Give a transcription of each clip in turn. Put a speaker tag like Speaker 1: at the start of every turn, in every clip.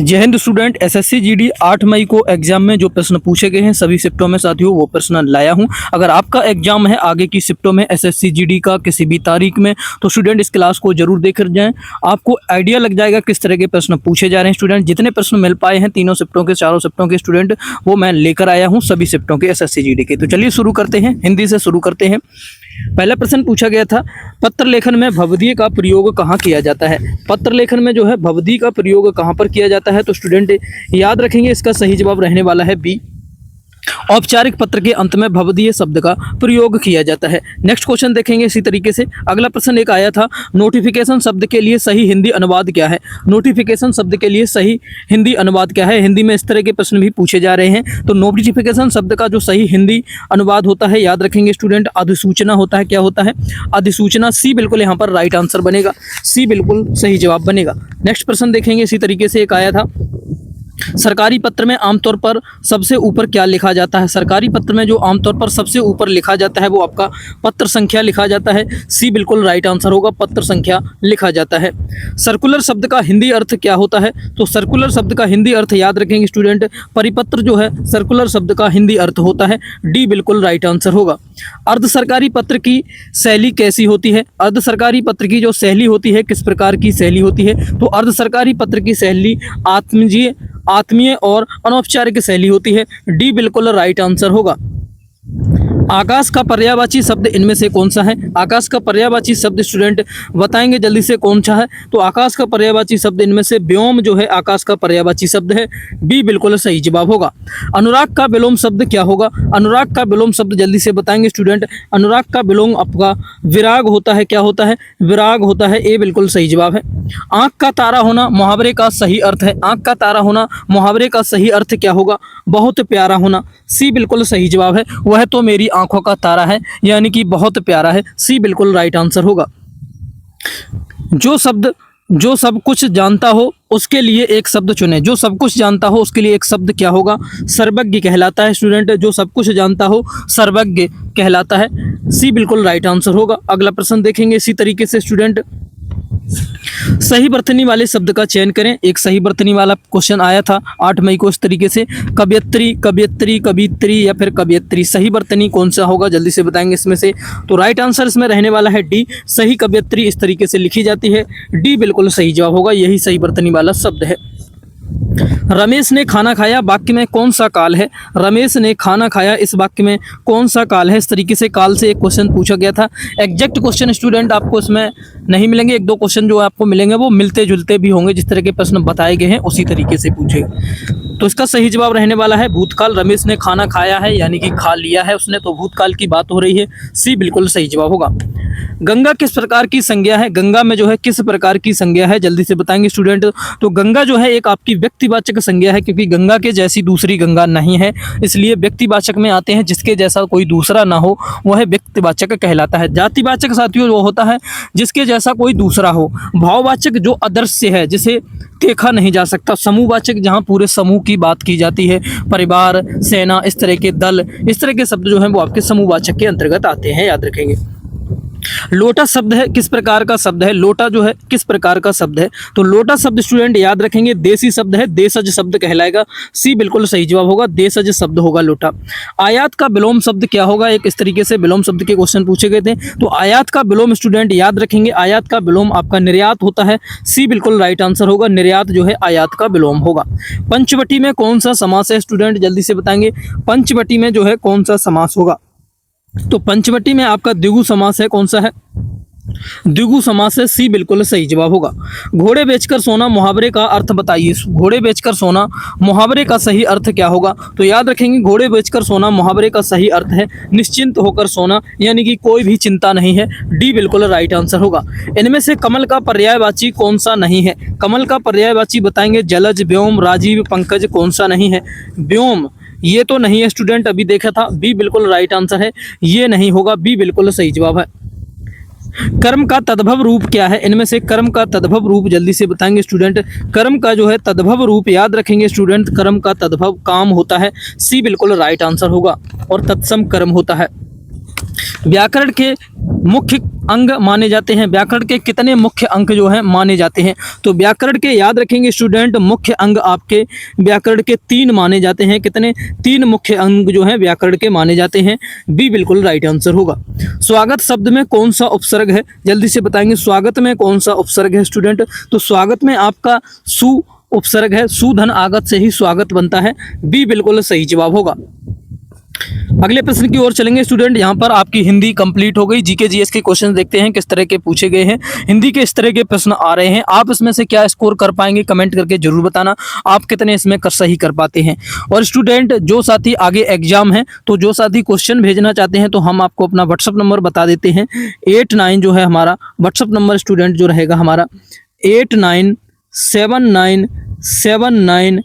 Speaker 1: जय Hind student. SSC GD 8 मई को exam में जो प्रश्न पूछे गए हैं सभी शिफ्टों में साथियों वो प्रश्न लाया हूं। अगर आपका एग्जाम है आगे की शिफ्टों में एसएससी जीडी का किसी भी तारीख में तो स्टूडेंट इस क्लास को जरूर देख कर जाएं। आपको आइडिया लग जाएगा किस तरह के प्रश्न पूछे जा रहे हैं। स्टूडेंट जितने प्रश्न मिल पाए हैं तीनों शिफ्टों के चारों शिफ्टों के स्टूडेंट वो मैं लेकर आया हूँ सभी शिफ्टों के एसएससी जीडी के। तो चलिए शुरू करते हैं, हिंदी से शुरू करते हैं। पहला प्रश्न पूछा गया था पत्र लेखन में भवदीय का प्रयोग कहाँ किया जाता है। पत्र लेखन में जो है भवदीय का प्रयोग कहाँ पर किया जाता है तो स्टूडेंट याद रखेंगे इसका सही जवाब रहने वाला है बी। औपचारिक पत्र के अंत में भवदीय शब्द का प्रयोग किया जाता है। नेक्स्ट क्वेश्चन देखेंगे इसी तरीके से। अगला प्रश्न एक आया था नोटिफिकेशन शब्द के लिए सही हिंदी अनुवाद क्या है। नोटिफिकेशन शब्द के लिए सही हिंदी अनुवाद क्या है। हिंदी में इस तरह के प्रश्न भी पूछे जा रहे हैं। तो नोटिफिकेशन शब्द का जो सही हिंदी अनुवाद होता है याद रखेंगे स्टूडेंट अधिसूचना होता है। क्या होता है? अधिसूचना। सी बिल्कुल यहाँ पर राइट आंसर बनेगा, सी बिल्कुल सही जवाब बनेगा। नेक्स्ट प्रश्न देखेंगे इसी तरीके से। एक आया था सरकारी पत्र में आमतौर पर सबसे ऊपर क्या लिखा जाता है। सरकारी पत्र में जो आमतौर पर सबसे ऊपर लिखा जाता है वो आपका पत्र संख्या लिखा जाता है। सी बिल्कुल राइट आंसर होगा, पत्र संख्या लिखा जाता है। सर्कुलर शब्द का हिंदी अर्थ क्या होता है। तो सर्कुलर शब्द का हिंदी अर्थ याद रखेंगे स्टूडेंट परिपत्र जो है सर्कुलर शब्द का हिंदी अर्थ होता है। डी बिल्कुल राइट आंसर होगा। अर्ध सरकारी पत्र की शैली कैसी होती है। अर्ध सरकारी पत्र की जो शैली होती है किस प्रकार की शैली होती है। तो अर्ध सरकारी पत्र की शैली आत्मीय और अनौपचारिक शैली होती है। डी बिल्कुल राइट आंसर होगा। आकाश का पर्यायवाची शब्द इनमें से कौन सा है। आकाश का पर्यायवाची शब्द स्टूडेंट बताएंगे जल्दी से कौन सा है। तो आकाश का पर्यायवाची शब्द इनमें से व्योम जो है आकाश का पर्यायवाची शब्द है। बी बिल्कुल सही जवाब होगा। अनुराग का विलोम शब्द क्या होगा। अनुराग का विलोम शब्द जल्दी से बताएंगे स्टूडेंट। अनुराग का विलोम आपका विराग होता है। क्या होता है? विराग होता है। ए बिल्कुल सही जवाब है। आंख का तारा होना मुहावरे का सही अर्थ है। आंख का तारा होना मुहावरे का सही अर्थ क्या होगा? बहुत प्यारा होना। सी बिल्कुल सही जवाब है। वह तो मेरी आंखों का तारा है यानी कि बहुत प्यारा है। सी बिल्कुल राइट आंसर होगा। जो सब कुछ जानता हो उसके लिए एक शब्द चुने। जो सब कुछ जानता हो उसके लिए एक शब्द क्या होगा? सर्वज्ञ कहलाता है स्टूडेंट। जो सब कुछ जानता हो सर्वज्ञ कहलाता है। सी बिल्कुल राइट आंसर होगा। अगला प्रश्न देखेंगे इसी तरीके से स्टूडेंट सही वर्तनी वाले शब्द का चयन करें। एक सही वर्तनी वाला क्वेश्चन आया था 8 मई को इस तरीके से कवियत्री, कवियत्री, कवित्री या फिर कवियत्री। सही वर्तनी कौन सा होगा जल्दी से बताएंगे इसमें से। तो राइट आंसर इसमें रहने वाला है डी। सही कवियत्री इस तरीके से लिखी जाती है। डी बिल्कुल सही जवाब होगा, यही सही वर्तनी वाला शब्द है। रमेश ने खाना खाया वाक्य में कौन सा काल है। रमेश ने खाना खाया इस वाक्य में कौन सा काल है। इस तरीके से काल से एक क्वेश्चन पूछा गया था। एग्जैक्ट क्वेश्चन स्टूडेंट आपको इसमें नहीं मिलेंगे। एक दो क्वेश्चन जो आपको मिलेंगे वो मिलते जुलते भी होंगे। जिस तरह के प्रश्न बताए गए हैं उसी तरीके से पूछेगा। तो इसका सही जवाब रहने वाला है भूतकाल। रमेश ने खाना खाया है यानी कि खा लिया है उसने, तो भूतकाल की बात हो रही है। सी बिल्कुल सही जवाब होगा। गंगा किस प्रकार की संज्ञा है। गंगा में जो है किस प्रकार की संज्ञा है जल्दी से बताएंगे स्टूडेंट। तो गंगा जो है एक आपकी व्यक्तिवाचक संज्ञा है क्योंकि गंगा के जैसी दूसरी गंगा नहीं है, इसलिए व्यक्तिवाचक में आते हैं। जिसके जैसा कोई दूसरा ना हो वह व्यक्तिवाचक कहलाता है। जातिवाचक साथियों वो होता है जिसके जैसा कोई दूसरा हो। भाववाचक जो अदृश्य है जिसे देखा नहीं जा सकता। समूहवाचक जहाँ पूरे समूह की बात की जाती है, परिवार, सेना, इस तरह के दल, इस तरह के शब्द जो हैं वो आपके समूहवाचक के अंतर्गत आते हैं, याद रखेंगे। लोटा शब्द है किस प्रकार का शब्द है। लोटा जो है किस प्रकार का शब्द है। तो लोटा शब्द स्टूडेंट याद रखेंगे देसी शब्द है, देशज शब्द कहलाएगा। सी बिल्कुल सही जवाब होगा, देशज शब्द होगा लोटा। आयात का विलोम शब्द क्या होगा। एक इस तरीके से विलोम शब्द के क्वेश्चन पूछे गए थे। तो आयात का विलोम स्टूडेंट याद रखेंगे आयात का विलोम आपका निर्यात होता है। सी बिल्कुल राइट आंसर होगा, निर्यात जो है आयात का विलोम होगा। पंचवटी में कौन सा समास है स्टूडेंट जल्दी से बताएंगे। पंचवटी में जो है कौन सा समास होगा। तो पंचवटी में आपका द्विगु समास है। कौन सा है? द्विगु समास है। सी बिल्कुल सही जवाब होगा। घोड़े बेचकर सोना मुहावरे का अर्थ बताइए। घोड़े बेचकर सोना मुहावरे का सही अर्थ क्या होगा। तो याद रखेंगे घोड़े बेचकर सोना मुहावरे का सही अर्थ है निश्चिंत होकर सोना यानी कि कोई भी चिंता नहीं है। डी बिल्कुल राइट आंसर होगा। इनमें से कमल का पर्यायवाची कौन सा नहीं है। कमल का पर्यायवाची बताएंगे जलज, व्योम, राजीव, पंकज। कौन सा नहीं है? व्योम ये तो नहीं है स्टूडेंट, अभी देखा था। बी बिल्कुल राइट आंसर है, ये नहीं होगा। बी बिल्कुल सही जवाब है। कर्म का तद्भव रूप क्या है। इनमें से कर्म का तद्भव रूप जल्दी से बताएंगे स्टूडेंट। कर्म का जो है तद्भव रूप याद रखेंगे स्टूडेंट। कर्म का तद्भव काम होता है। सी बिल्कुल राइट आंसर होगा और तत्सम कर्म होता है। व्याकरण के मुख्य अंग माने जाते हैं, व्याकरण के कितने मुख्य अंग जो हैं माने जाते हैं? तो व्याकरण के याद रखेंगे स्टूडेंट, मुख्य अंग आपके व्याकरण के 3 माने जाते हैं। कितने? 3 मुख्य अंग जो हैं व्याकरण के माने जाते हैं। बी बिल्कुल राइट आंसर होगा। स्वागत शब्द में कौन सा उपसर्ग है? जल्दी से बताएंगे, स्वागत में कौन सा उपसर्ग है स्टूडेंट? तो स्वागत में आपका सु उपसर्ग है, सुधन आगत से ही स्वागत बनता है। बी बिल्कुल सही जवाब होगा। अगले प्रश्न की ओर चलेंगे स्टूडेंट। यहाँ पर आपकी हिंदी कंप्लीट हो गई। जीके जीएस के क्वेश्चन देखते हैं किस तरह के पूछे गए हैं। हिंदी के इस तरह के प्रश्न आ रहे हैं, आप इसमें से क्या स्कोर कर पाएंगे कमेंट करके जरूर बताना, आप कितने इसमें सही कर पाते हैं। और स्टूडेंट जो साथी आगे एग्जाम है, तो जो साथी क्वेश्चन भेजना चाहते हैं तो हम आपको अपना व्हाट्सअप नंबर बता देते हैं। 89 जो है हमारा व्हाट्सअप नंबर स्टूडेंट जो रहेगा हमारा 897979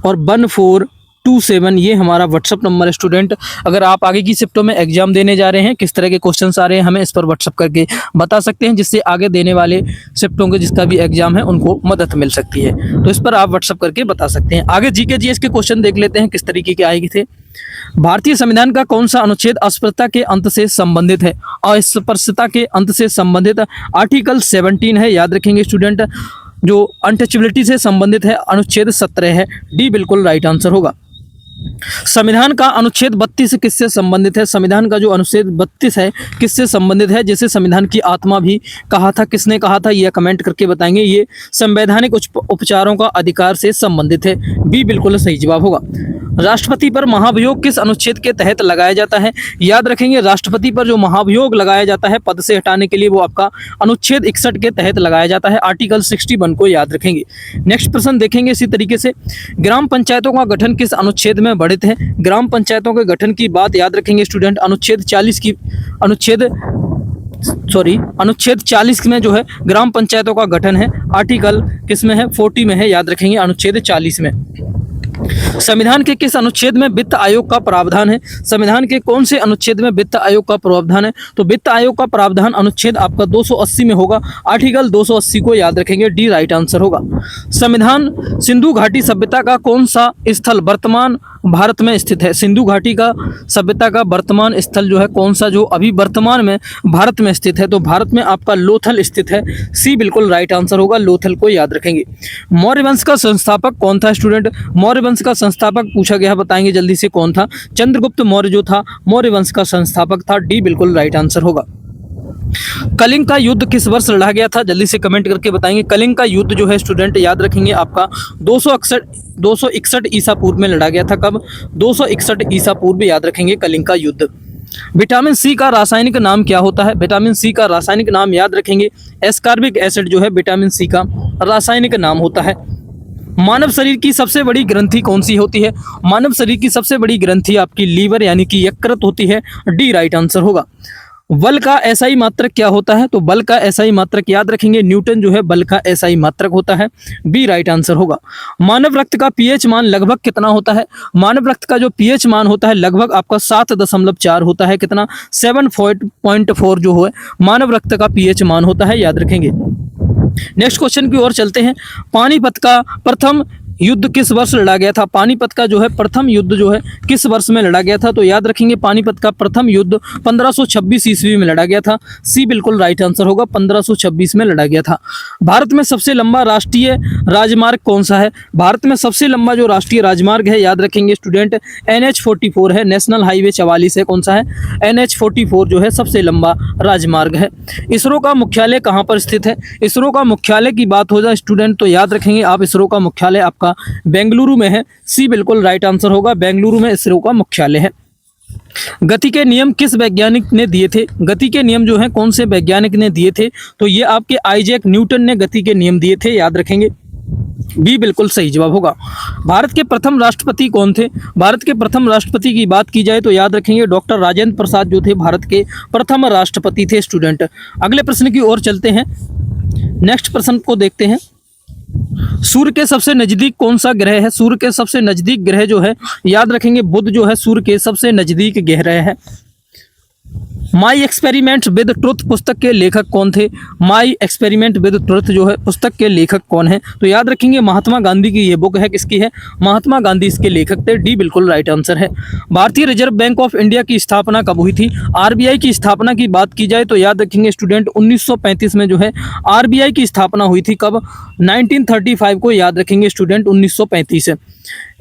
Speaker 1: और 1427, ये हमारा व्हाट्सअप नंबर है स्टूडेंट। अगर आप आगे की शिफ्टों में एग्जाम देने जा रहे हैं, किस तरह के क्वेश्चंस आ रहे हैं, हमें इस पर व्हाट्सअप करके बता सकते हैं, जिससे आगे देने वाले शिफ्टों के जिसका भी एग्जाम है उनको मदद मिल सकती है। तो इस पर आप व्हाट्सअप करके बता सकते हैं। आगे जीके जीएस के क्वेश्चन देख लेते हैं किस तरीके के आए थे। भारतीय संविधान का कौन सा अनुच्छेद अस्पृश्यता के अंत से संबंधित है? अस्पृश्यता के अंत से संबंधित आर्टिकल 17 है, याद रखेंगे स्टूडेंट। जो अनटचेबिलिटी से संबंधित है अनुच्छेद 17 है। डी बिल्कुल राइट आंसर होगा। संविधान का अनुच्छेद 32 किससे संबंधित है? संविधान का जो अनुच्छेद 32 है किससे संबंधित है? जिसे संविधान की आत्मा भी कहा था, किसने कहा था यह कमेंट करके बताएंगे। ये संवैधानिक उपचारों का अधिकार से संबंधित है। बी बिल्कुल सही जवाब होगा। राष्ट्रपति पर महाभियोग किस अनुच्छेद के तहत लगाया जाता है? याद रखेंगे, राष्ट्रपति पर जो महाभियोग लगाया जाता है पद से हटाने के लिए, वो आपका अनुच्छेद 61 के तहत लगाया जाता है। आर्टिकल 61 को याद रखेंगे। नेक्स्ट प्रश्न देखेंगे इसी तरीके से। ग्राम पंचायतों का गठन किस अनुच्छेद में वर्णित है? ग्राम पंचायतों के गठन की बात याद रखेंगे स्टूडेंट, अनुच्छेद 40 में जो है ग्राम पंचायतों का गठन है। आर्टिकल किसमें है? 40 में है, याद रखेंगे अनुच्छेद 40 में। संविधान के किस अनुच्छेद में वित्त आयोग का प्रावधान है? संविधान के कौन से अनुच्छेद में वित्त आयोग का प्रावधान है? तो वित्त आयोग का प्रावधान अनुच्छेद आपका 280 में होगा। आर्टिकल 280 को याद रखेंगे। डी राइट आंसर होगा। संविधान सिंधु घाटी सभ्यता का कौन सा स्थल वर्तमान भारत में स्थित है? सिंधु घाटी का सभ्यता का वर्तमान स्थल जो है कौन सा, जो अभी वर्तमान में भारत में स्थित है? तो भारत में आपका लोथल स्थित है। सी बिल्कुल राइट आंसर होगा, लोथल को याद रखेंगे। मौर्य वंश का संस्थापक कौन था स्टूडेंट? मौर्य वंश का संस्थापक पूछा गया, बताएंगे जल्दी से कौन था? चंद्रगुप्त मौर्य जो था मौर्य वंश का संस्थापक था। डी बिल्कुल राइट आंसर होगा। कलिंग का युद्ध किस वर्ष लड़ा गया था? जल्दी से कमेंट करके बताएंगे। कलिंग का युद्ध जो है स्टूडेंट याद रखेंगे आपका 261 ईसा पूर्व में लड़ा गया था। कब? 261 ईसा पूर्व, याद रखेंगे कलिंग का युद्ध। विटामिन सी का रासायनिक नाम क्या होता है? विटामिन सी का रासायनिक नाम याद रखेंगे एस्कॉर्बिक एसिड जो है विटामिन सी का रासायनिक नाम होता है। मानव शरीर की सबसे बड़ी ग्रंथि कौन सी होती है? मानव शरीर की सबसे बड़ी ग्रंथि आपकी लीवर यानी कि यकृत होती है। डी राइट आंसर होगा। बल का एसआई मात्रक क्या होता है? तो बल का एसआई मात्रक याद रखेंगे न्यूटन जो है बल का एसआई मात्रक होता है। बी राइट आंसर होगा। मानव रक्त का पीएच मान लगभग कितना होता है? मानव रक्त का जो पीएच मान होता है लगभग आपका 7.4 होता है। कितना? 7.4 जो है मानव रक्त का पीएच मान होता है, याद रखेंगे। नेक्स्ट क्वेश्चन की ओर चलते हैं। पानीपत का प्रथम युद्ध किस वर्ष लड़ा गया था? पानीपत का जो है प्रथम युद्ध जो है किस वर्ष में लड़ा गया था? तो याद रखेंगे पानीपत का प्रथम युद्ध 1526 ईस्वी में लड़ा गया था। सी बिल्कुल राइट आंसर होगा, 1526 में लड़ा गया था। भारत में सबसे लंबा राष्ट्रीय राजमार्ग कौन सा है? भारत में सबसे लंबा जो राष्ट्रीय राजमार्ग है याद रखेंगे स्टूडेंट NH44 है, नेशनल हाईवे 44 है। कौन सा है? NH44 जो है सबसे लंबा राजमार्ग है। इसरो का मुख्यालय कहाँ पर स्थित है? इसरो का मुख्यालय की बात हो जाए स्टूडेंट तो याद रखेंगे आप इसरो का मुख्यालय आपका बेंगलुरु में है। सी बिल्कुल राइट आंसर होगा, बेंगलुरु में इसरो का मुख्यालय है। गति के नियम किस वैज्ञानिक ने दिए थे? गति के नियम जो हैं कौन से वैज्ञानिक ने दिए थे? तो ये आपके आइजैक न्यूटन ने गति के नियम दिए थे, याद रखेंगे। बी बिल्कुल सही जवाब होगा। भारत के प्रथम राष्ट्रपति कौन थे? भारत के प्रथम राष्ट्रपति की बात की जाए तो याद रखेंगे डॉक्टर राजेंद्र प्रसाद जो थे भारत के प्रथम राष्ट्रपति थे स्टूडेंट। अगले प्रश्न की ओर चलते हैं। नेक्स्ट प्रश्न को देखते हैं। सूर्य के सबसे नजदीक कौन सा ग्रह है? सूर्य के सबसे नजदीक ग्रह जो है याद रखेंगे बुध जो है सूर्य के सबसे नजदीक ग्रह है। माई एक्सपेरिमेंट विद ट्रुथ पुस्तक के लेखक कौन थे? माई एक्सपेरिमेंट विद ट्रुथ जो है पुस्तक के लेखक कौन है? तो याद रखेंगे महात्मा गांधी की ये बुक है, किसकी है? महात्मा गांधी इसके लेखक थे। डी बिल्कुल राइट आंसर है। भारतीय रिजर्व बैंक ऑफ इंडिया की स्थापना कब हुई थी? आरबीआई की स्थापना की बात की जाए तो याद रखेंगे स्टूडेंट 1935 में जो है आरबीआई की स्थापना हुई थी। कब? 1935 को याद रखेंगे स्टूडेंट, 1935 है।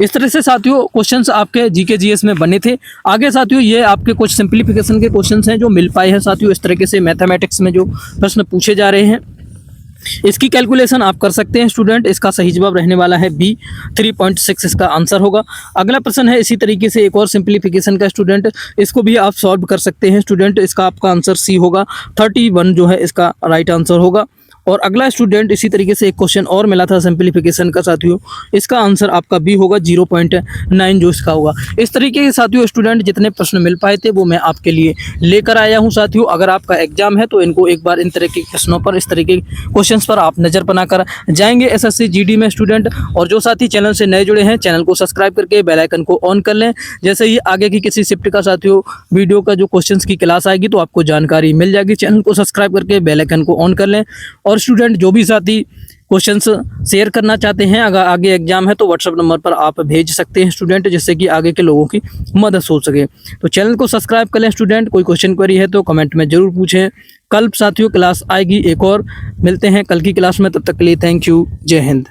Speaker 1: इस तरह से साथियों क्वेश्चंस आपके जीके जीएस में बने थे। आगे साथियों ये आपके कुछ सिंप्लीफिकेशन के क्वेश्चंस हैं जो मिल पाए हैं साथियों। इस तरीके से मैथमेटिक्स में जो प्रश्न पूछे जा रहे हैं इसकी कैलकुलेशन आप कर सकते हैं स्टूडेंट। इसका सही जवाब रहने वाला है बी, 3.6 इसका आंसर होगा। अगला प्रश्न है इसी तरीके से एक और सिंप्लीफिकेशन का स्टूडेंट, इसको भी आप सॉल्व कर सकते हैं स्टूडेंट। इसका आपका आंसर सी होगा, 31 जो है इसका राइट आंसर होगा। और अगला स्टूडेंट इसी तरीके से एक क्वेश्चन और मिला था सिंप्लीफिकेशन का साथियों, इसका आंसर आपका बी होगा, 0.9 जो इसका होगा। इस तरीके के साथियों स्टूडेंट जितने प्रश्न मिल पाए थे वो मैं आपके लिए लेकर आया हूं साथियों। अगर आपका एग्जाम है तो इनको एक बार इन तरह के प्रश्नों पर, इस तरह के क्वेश्चंस पर आप नज़र बनाकर जाएंगे एसएससी जीडी में स्टूडेंट। और जो साथी चैनल से नए जुड़े हैं चैनल को सब्सक्राइब करके बेल आइकन को ऑन कर लें। जैसे ही आगे की किसी शिफ्ट का साथियों वीडियो का जो क्वेश्चंस की क्लास आएगी तो आपको जानकारी मिल जाएगी। चैनल को सब्सक्राइब करके बेल आइकन को ऑन कर लें। और स्टूडेंट जो भी साथी क्वेश्चंस शेयर करना चाहते हैं अगर आगे एग्जाम है तो व्हाट्सएप नंबर पर आप भेज सकते हैं स्टूडेंट, जिससे कि आगे के लोगों की मदद हो सके। तो चैनल को सब्सक्राइब कर लें स्टूडेंट। कोई क्वेश्चन क्वेरी है तो कमेंट में ज़रूर पूछें। कल साथियों क्लास आएगी एक और, मिलते हैं कल की क्लास में, तब तक के लिए थैंक यू, जय हिंद।